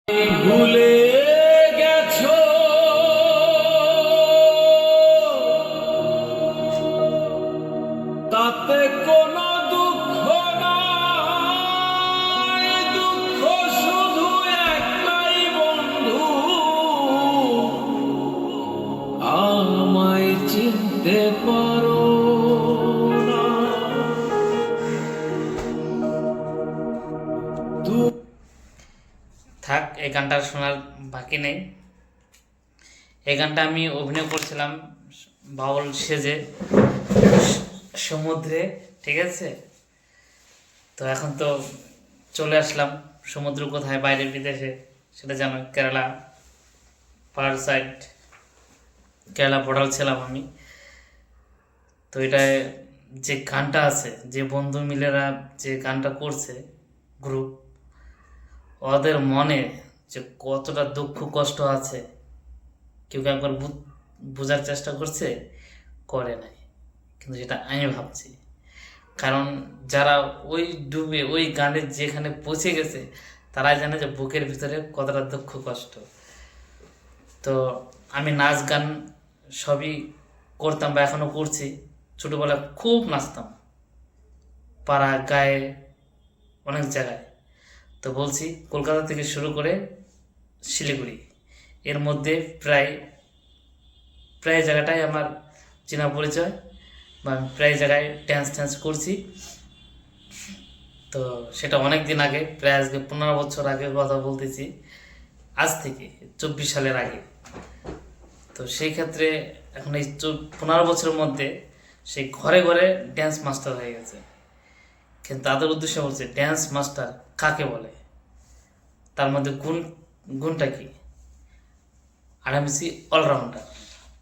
ভুলে গেছো তাতে কোনো দুঃখ নাই, দুঃখ শুধু একটাই বন্ধু, আমায় চিনতে পারো না। থাক, এই গানটা শোনার বাকি নেই। এই গানটা আমি অভিনয় করছিলাম বাউল সেজে সমুদ্রে, ঠিক আছে। তো এখন তো চলে আসলাম সমুদ্র কোথায়, বাইরে বিদেশে, সেটা জানো, কেরালা পাহাড় সাইড, কেরালা বর্ডার ছিলাম আমি। তো এটায় যে গানটা আছে, যে বন্ধু মিলেরা যে গানটা করছে গ্রুপ, ওদের মনে যে কতটা দুঃখ কষ্ট আছে, কেউ একবার বোঝার চেষ্টা করছে, করে নাই। কিন্তু যেটা আমি ভাবছি, কারণ যারা ওই ডুবে ওই গানের যেখানে পৌঁছে গেছে, তারাই জানে যে বুকের ভিতরে কতটা দুঃখ কষ্ট। তো আমি নাচ গান সবই করতাম বা এখনও করছি। ছোটোবেলায় খুব নাচতাম, পাড়া গায়ে অনেক জায়গায়। তো বলছি, কলকাতা থেকে শুরু করে শিলিগুড়ি, এর মধ্যে প্রায় প্রায় জায়গাটাই আমার চেনা পরিচয়, বা আমি প্রায় জায়গায় ড্যান্স করছি। তো সেটা অনেক দিন আগে, প্রায় আজকে 15 বছর আগের কথা বলতেছি, আজ থেকে 24 সালের আগে। তো সেই ক্ষেত্রে এখন এই 15 বছরের মধ্যে সেই ঘরে ঘরে ড্যান্স মাস্টার হয়ে গেছে। কিন্তু তাদের উদ্দেশ্য বলছে, ড্যান্স মাস্টার কাকে বলে, তার মধ্যে গুণটা কি? আর আমি অলরাউন্ডার।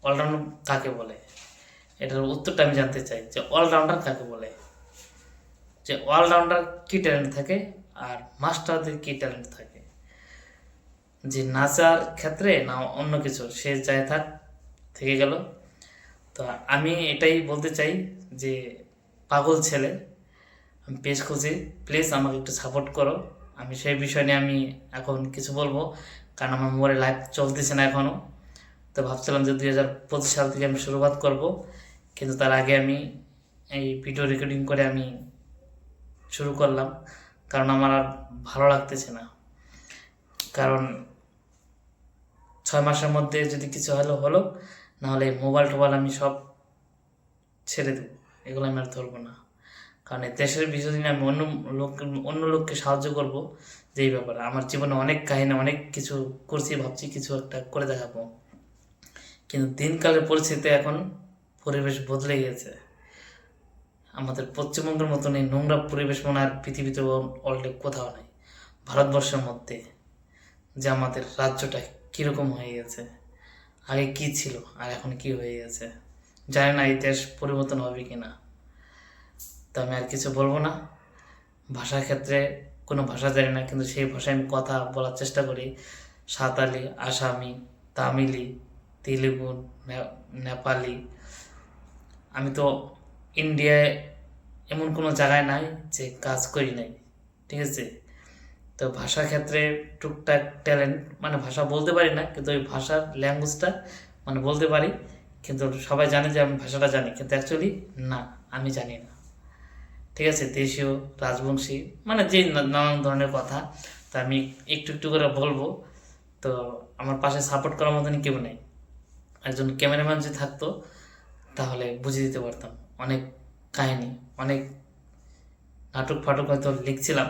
অলরাউন্ডার কাকে বলে, এটার উত্তরটা আমি জানতে চাই, যে অলরাউন্ডার কাকে বলে, যে অলরাউন্ডার কী ট্যালেন্ট থাকে আর মাস্টারদের কী ট্যালেন্ট থাকে, যে নাচার ক্ষেত্রে না অন্য কিছু, সে যায় থাক, থেকে গেল। তো আমি এটাই বলতে চাই যে পাগল ছেলে, আমি পেজ খুঁজি, প্লিজ আমাকে একটু সাপোর্ট করো। আমি সেই বিষয় নিয়ে আমি এখন কিছু বলবো, কারণ আমার মোবাইলে লাইভ চলতেছে না এখনও। তো ভাবছিলাম যে 2025 সাল থেকে আমি শুরুয়াত করব, কিন্তু তার আগে আমি এই ভিডিও রেকর্ডিং করে আমি শুরু করলাম, কারণ আমার আর ভালো লাগতেছে না। কারণ 6 মাসের মধ্যে যদি কিছু হলো, নাহলে মোবাইল টোবাইল আমি সব ছেড়ে দেবো, এগুলো আমি আর ধরবো না। কারণ এই দেশের বিষয় নিয়ে আমি অন্য লোককে সাহায্য করব, যেই ব্যাপারে আমার জীবনে অনেক কাহিনী, অনেক কিছু করছি, ভাবছি কিছু একটা করে দেখাবো। কিন্তু দিনকালের পরিস্থিতিতে এখন পরিবেশ বদলে গেছে। আমাদের পশ্চিমবঙ্গের মতন এই নোংরা পরিবেশ মনে আর পৃথিবীতে অলরেডি কোথাও নাই। ভারতবর্ষের মধ্যে যে আমাদের রাজ্যটা কীরকম হয়ে গেছে, আগে কি ছিল আর এখন কি হয়ে গেছে, জানি না এই দেশ পরিবর্তন হবে কি না। তো আমি আর কিছু বলবো না। ভাষার ক্ষেত্রে কোনো ভাষা জানি না, কিন্তু সেই ভাষায় আমি কথা বলার চেষ্টা করি। সাঁওতালি, আসামি, তামিলি, তেলেগু, নেপালি। আমি তো ইন্ডিয়ায় এমন কোনো জায়গায় নাই যে কাজ করি নাই, ঠিক আছে। তো ভাষার ক্ষেত্রে টুকটাক ট্যালেন্ট, মানে ভাষা বলতে পারি না, কিন্তু ওই ভাষার ল্যাঙ্গুয়েজটা মানে বলতে পারি। কিন্তু সবাই জানে যে আমি ভাষাটা জানি, কিন্তু অ্যাকচুয়ালি না, আমি জানি না, ঠিক আছে। দেশীয়, রাজবংশী, মানে যে নানান ধরনের কথা, তা আমি একটু একটু করে বলবো। তো আমার পাশে সাপোর্ট করার মতনই কেউ নেই। একজন ক্যামেরাম্যান যদি থাকতো, তাহলে বুঝিয়ে দিতে পারতাম অনেক কাহিনী, অনেক নাটক ফাটক হয়তো লিখছিলাম,